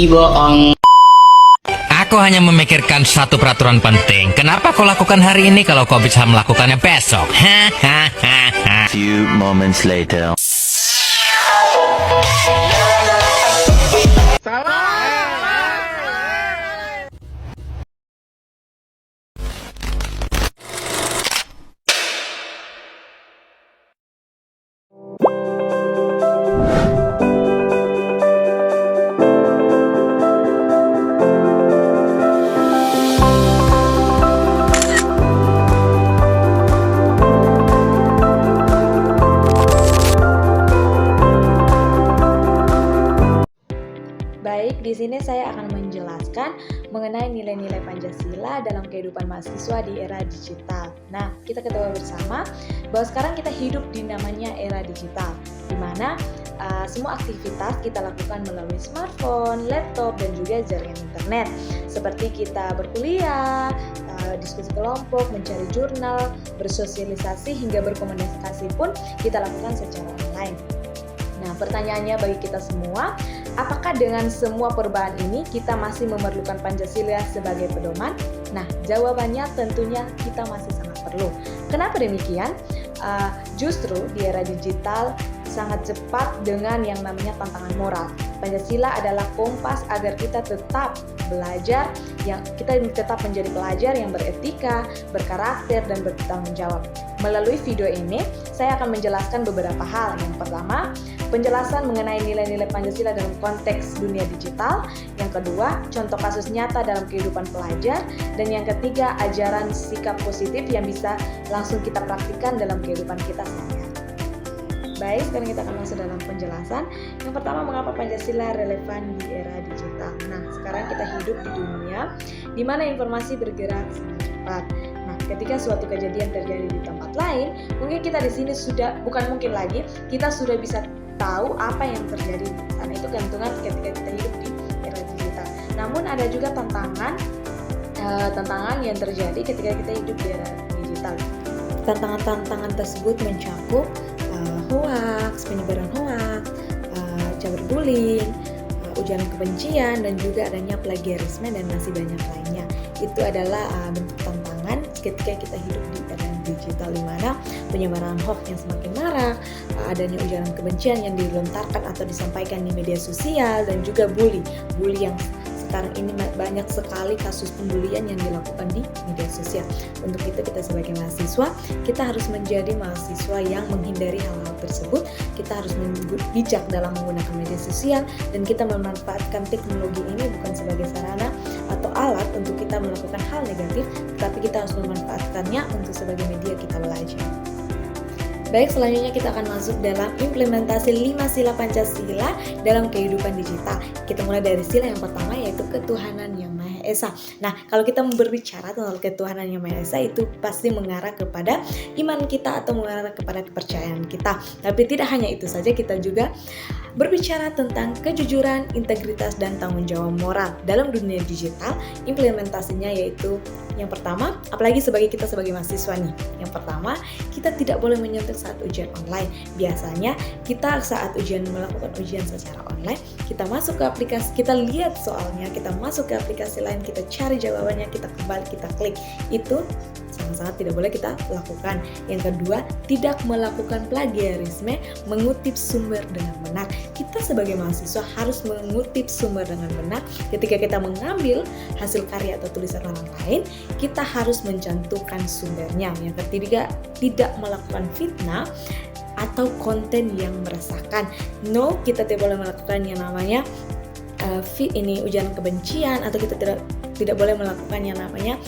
bohong. Aku hanya memikirkan satu peraturan penting. Kenapa kau lakukan hari ini kalau kau bisa melakukannya besok? Few moments later. Baik, di sini saya akan menjelaskan mengenai nilai-nilai Pancasila dalam kehidupan mahasiswa di era digital. Nah, kita ketahui bersama bahwa sekarang kita hidup di namanya era digital, di mana semua aktivitas kita lakukan melalui smartphone, laptop, dan juga jaringan internet. Seperti kita berkuliah, diskusi kelompok, mencari jurnal, bersosialisasi, hingga berkomunikasi pun kita lakukan secara online. Nah, pertanyaannya bagi kita semua, apakah dengan semua perubahan ini kita masih memerlukan Pancasila sebagai pedoman? Nah, jawabannya tentunya kita masih sangat perlu. Kenapa demikian? Justru di era digital sangat cepat dengan yang namanya tantangan moral. Pancasila adalah kompas agar kita tetap belajar, kita tetap menjadi pelajar yang beretika, berkarakter, dan bertanggung jawab. Melalui video ini, saya akan menjelaskan beberapa hal. Yang pertama, penjelasan mengenai nilai-nilai Pancasila dalam konteks dunia digital. Yang kedua, contoh kasus nyata dalam kehidupan pelajar. Dan yang ketiga, ajaran sikap positif yang bisa langsung kita praktikkan dalam kehidupan kita sehari-hari. Baik, sekarang kita akan masuk dalam penjelasan. Yang pertama, mengapa Pancasila relevan di era digital? Nah, sekarang kita hidup di dunia di mana informasi bergerak sangat cepat. Nah, ketika suatu kejadian terjadi di tempat lain, mungkin kita di sini kita sudah bisa tahu apa yang terjadi. Karena itu gantungan ketika kita hidup di era digital. Namun ada juga tantangan yang terjadi ketika kita hidup di era digital. Tantangan tersebut mencakup hoaks, penyebaran hoaks, cyberbullying, ujaran kebencian, dan juga adanya plagiarisme dan masih banyak lainnya. Itu adalah bentuk tantangan ketika kita hidup di era digital, di mana penyebaran hoaks yang semakin marak, adanya ujaran kebencian yang dilontarkan atau disampaikan di media sosial, dan juga bully yang sekarang ini banyak sekali kasus pembulian yang dilakukan di media sosial. Untuk itu kita sebagai mahasiswa, kita harus menjadi mahasiswa yang menghindari hal-hal tersebut. Kita harus bijak dalam menggunakan media sosial, dan kita memanfaatkan teknologi ini bukan sebagai sarana atau alat untuk kita melakukan hal negatif, tapi kita harus memanfaatkannya untuk sebagai media kita belajar. Baik, selanjutnya kita akan masuk dalam implementasi 5 sila Pancasila dalam kehidupan digital. Kita mulai dari sila yang pertama, yaitu ketuhanan yang Maha Esa. Nah, kalau kita berbicara tentang ketuhanan yang Maha Esa, itu pasti mengarah kepada iman kita atau mengarah kepada kepercayaan kita. Tapi tidak hanya itu saja, kita juga berbicara tentang kejujuran, integritas, dan tanggung jawab moral dalam dunia digital. Implementasinya yaitu yang pertama, apalagi kita sebagai mahasiswa nih. Yang pertama, kita tidak boleh menyentuh saat ujian online. Biasanya kita saat melakukan ujian secara online, kita masuk ke aplikasi, kita lihat soalnya, kita masuk ke aplikasi lain, kita cari jawabannya, kita kembali, kita klik. Itu sangat-sangat tidak boleh kita lakukan. Yang kedua, tidak melakukan plagiarisme, mengutip sumber dengan benar. Kita sebagai mahasiswa harus mengutip sumber dengan benar. Ketika kita mengambil hasil karya atau tulisan orang lain, kita harus mencantumkan sumbernya. Yang ketiga, tidak melakukan fitnah atau konten yang meresahkan. No, kita tidak boleh melakukan yang namanya ujaran kebencian, atau kita tidak boleh melakukan yang namanya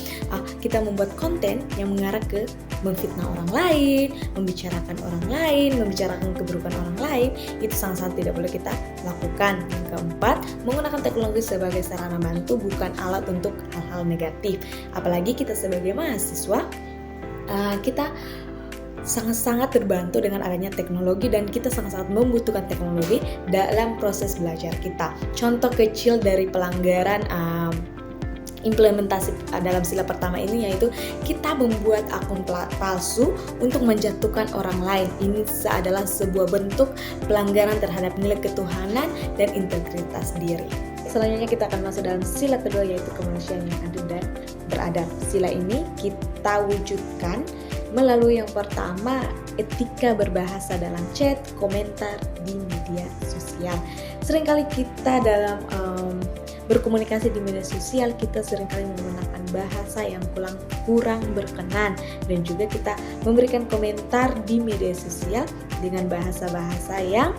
kita membuat konten yang mengarah ke memfitnah orang lain, membicarakan orang lain, membicarakan keburukan orang lain. Itu sangat-sangat tidak boleh kita lakukan. Yang keempat, menggunakan teknologi sebagai sarana bantu, bukan alat untuk hal-hal negatif. Apalagi kita sebagai mahasiswa, kita sangat-sangat terbantu dengan adanya teknologi, dan kita sangat-sangat membutuhkan teknologi dalam proses belajar kita. Contoh kecil dari pelanggaran implementasi dalam sila pertama ini yaitu kita membuat akun palsu untuk menjatuhkan orang lain. Ini adalah sebuah bentuk pelanggaran terhadap nilai ketuhanan dan integritas diri. Selanjutnya kita akan masuk dalam sila kedua, yaitu kemanusiaan yang adil dan beradab. Sila ini kita wujudkan melalui yang pertama, etika berbahasa dalam chat, komentar di media sosial. Seringkali kita dalam berkomunikasi di media sosial, kita seringkali menggunakan bahasa yang kurang berkenan, dan juga kita memberikan komentar di media sosial dengan bahasa-bahasa yang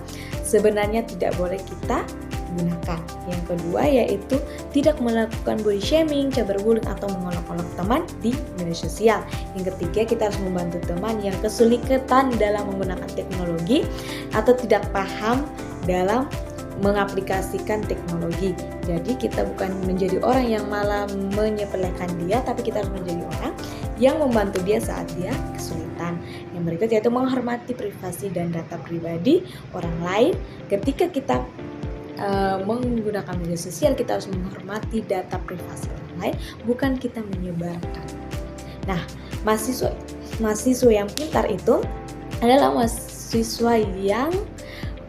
sebenarnya tidak boleh kita gunakan. Yang kedua yaitu tidak melakukan body shaming, cyberbullying atau mengolok-olok teman di media sosial. Yang ketiga, kita harus membantu teman yang kesulitan dalam menggunakan teknologi atau tidak paham dalam mengaplikasikan teknologi. Jadi kita bukan menjadi orang yang malah menyepelekan dia, tapi kita harus menjadi orang yang membantu dia saat dia kesulitan. Yang berikut yaitu menghormati privasi dan data pribadi orang lain. Ketika kita menggunakan media sosial, kita harus menghormati data privasi orang lain, bukan kita menyebarkan. Nah, mahasiswa yang pintar itu adalah mahasiswa yang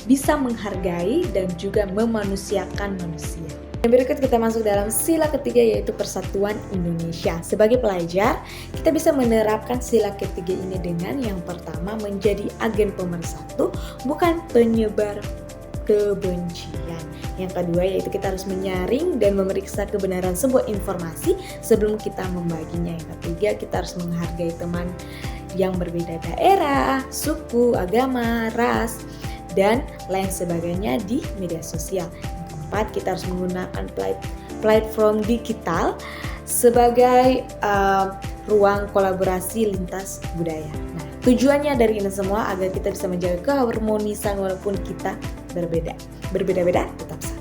bisa menghargai dan juga memanusiakan manusia. Yang berikut kita masuk dalam sila ketiga, yaitu persatuan Indonesia. Sebagai pelajar, kita bisa menerapkan sila ketiga ini dengan yang pertama, menjadi agen pemersatu, bukan penyebar kebencian. Yang kedua yaitu kita harus menyaring dan memeriksa kebenaran sebuah informasi sebelum kita membaginya. Yang ketiga, kita harus menghargai teman yang berbeda daerah, suku, agama, ras, dan lain sebagainya di media sosial. Yang keempat, kita harus menggunakan platform digital sebagai ruang kolaborasi lintas budaya. Nah, tujuannya dari ini semua agar kita bisa menjaga keharmonisan walaupun kita berbeda-beda tetap satu.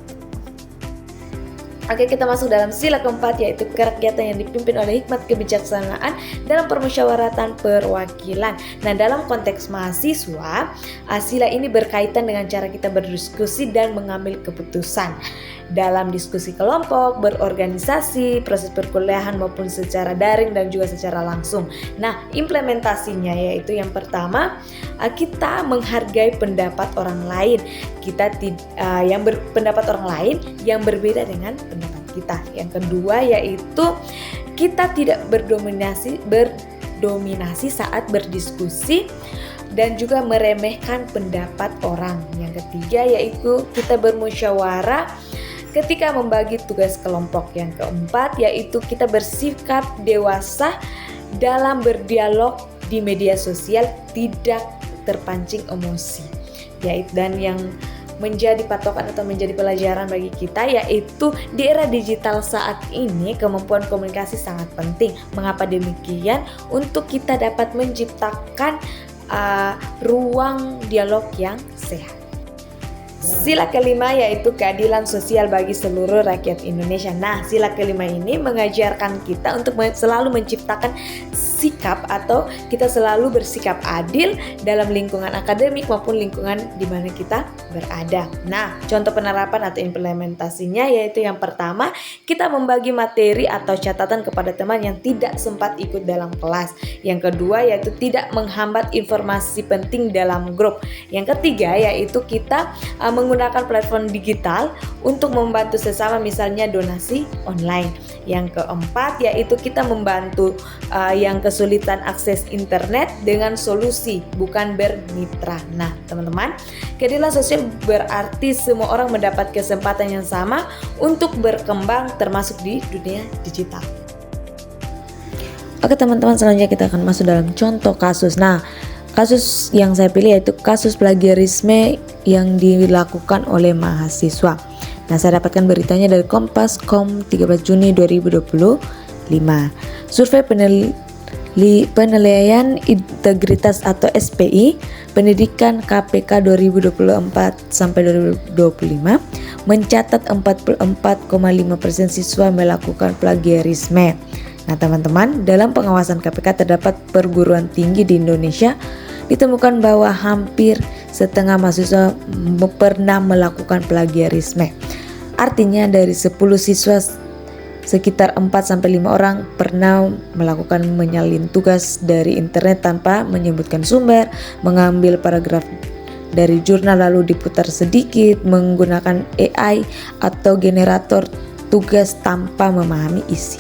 Oke, kita masuk dalam sila keempat, yaitu kerakyatan yang dipimpin oleh hikmat kebijaksanaan dalam permusyawaratan perwakilan. Nah, dalam konteks mahasiswa, sila ini berkaitan dengan cara kita berdiskusi dan mengambil keputusan dalam diskusi kelompok, berorganisasi, proses perkuliahan maupun secara daring dan juga secara langsung. Nah, implementasinya yaitu yang pertama, kita menghargai pendapat orang lain. Kita yang berpendapat orang lain yang berbeda dengan pendapat kita. Yang kedua yaitu kita tidak berdominasi saat berdiskusi dan juga meremehkan pendapat orang. Yang ketiga yaitu kita bermusyawarah ketika membagi tugas kelompok. Yang keempat yaitu kita bersikap dewasa dalam berdialog di media sosial, tidak terpancing emosi. Dan yang menjadi patokan atau menjadi pelajaran bagi kita yaitu di era digital saat ini kemampuan komunikasi sangat penting. Mengapa demikian? Untuk kita dapat menciptakan ruang dialog yang sehat. Sila kelima yaitu keadilan sosial bagi seluruh rakyat Indonesia. Nah, sila kelima ini mengajarkan kita untuk selalu menciptakan sikap atau kita selalu bersikap adil dalam lingkungan akademik maupun lingkungan di mana kita berada. Nah, contoh penerapan atau implementasinya yaitu yang pertama, kita membagi materi atau catatan kepada teman yang tidak sempat ikut dalam kelas. Yang kedua yaitu tidak menghambat informasi penting dalam grup. Yang ketiga yaitu kita menggunakan platform digital untuk membantu sesama, misalnya donasi online. Yang keempat yaitu kita membantu yang kesulitan akses internet dengan solusi, bukan bermitra. Nah, teman-teman, keadilan sosial berarti semua orang mendapat kesempatan yang sama untuk berkembang termasuk di dunia digital. Oke teman-teman, selanjutnya kita akan masuk dalam contoh kasus. Nah, kasus yang saya pilih yaitu kasus plagiarisme yang dilakukan oleh mahasiswa. Nah, saya dapatkan beritanya dari Kompas.com 13 Juni 2025. Survei penilaian integritas atau SPI pendidikan KPK 2024 sampai 2025 mencatat 44,5% siswa melakukan plagiarisme. Nah, teman-teman, dalam pengawasan KPK terdapat perguruan tinggi di Indonesia ditemukan bahwa hampir setengah mahasiswa pernah melakukan plagiarisme. Artinya dari 10 siswa sekitar 4-5 orang pernah melakukan menyalin tugas dari internet tanpa menyebutkan sumber, mengambil paragraf dari jurnal lalu diputar sedikit menggunakan AI atau generator tugas tanpa memahami isi.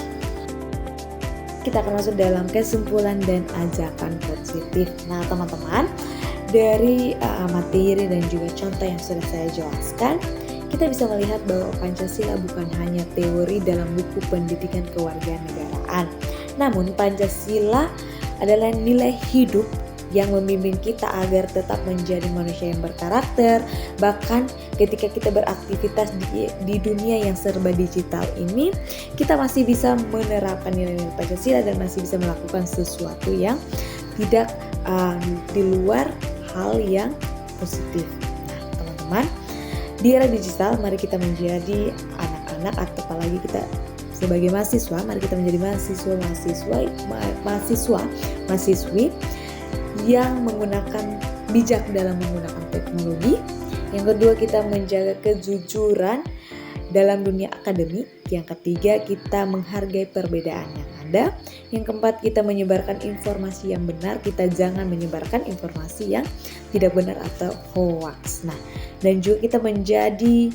Kita akan masuk dalam kesimpulan dan ajakan positif. Nah teman-teman, dari materi dan juga contoh yang sudah saya jelaskan, kita bisa melihat bahwa Pancasila bukan hanya teori dalam buku pendidikan kewarganegaraan, namun Pancasila adalah nilai hidup yang membimbing kita agar tetap menjadi manusia yang berkarakter. Bahkan ketika kita beraktivitas di dunia yang serba digital ini, kita masih bisa menerapkan nilai-nilai Pancasila dan masih bisa melakukan sesuatu yang tidak di luar hal yang positif. Nah teman-teman, di era digital mari kita menjadi anak-anak atau apalagi kita sebagai mahasiswa, mari kita menjadi mahasiswi yang menggunakan bijak dalam menggunakan teknologi. Yang kedua, kita menjaga kejujuran dalam dunia akademik. Yang ketiga, kita menghargai perbedaan yang ada. Yang keempat, kita menyebarkan informasi yang benar. Kita jangan menyebarkan informasi yang tidak benar atau hoax. Nah, dan juga kita menjadi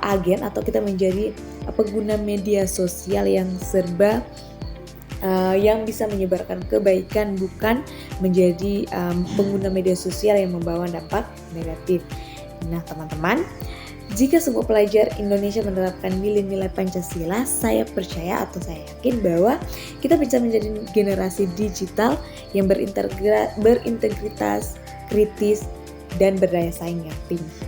agen atau kita menjadi pengguna media sosial yang serba yang bisa menyebarkan kebaikan, bukan menjadi pengguna media sosial yang membawa dampak negatif. Nah teman-teman, jika semua pelajar Indonesia menerapkan nilai-nilai Pancasila, saya percaya atau saya yakin bahwa kita bisa menjadi generasi digital yang berintegritas, kritis, dan berdaya saing yang tinggi.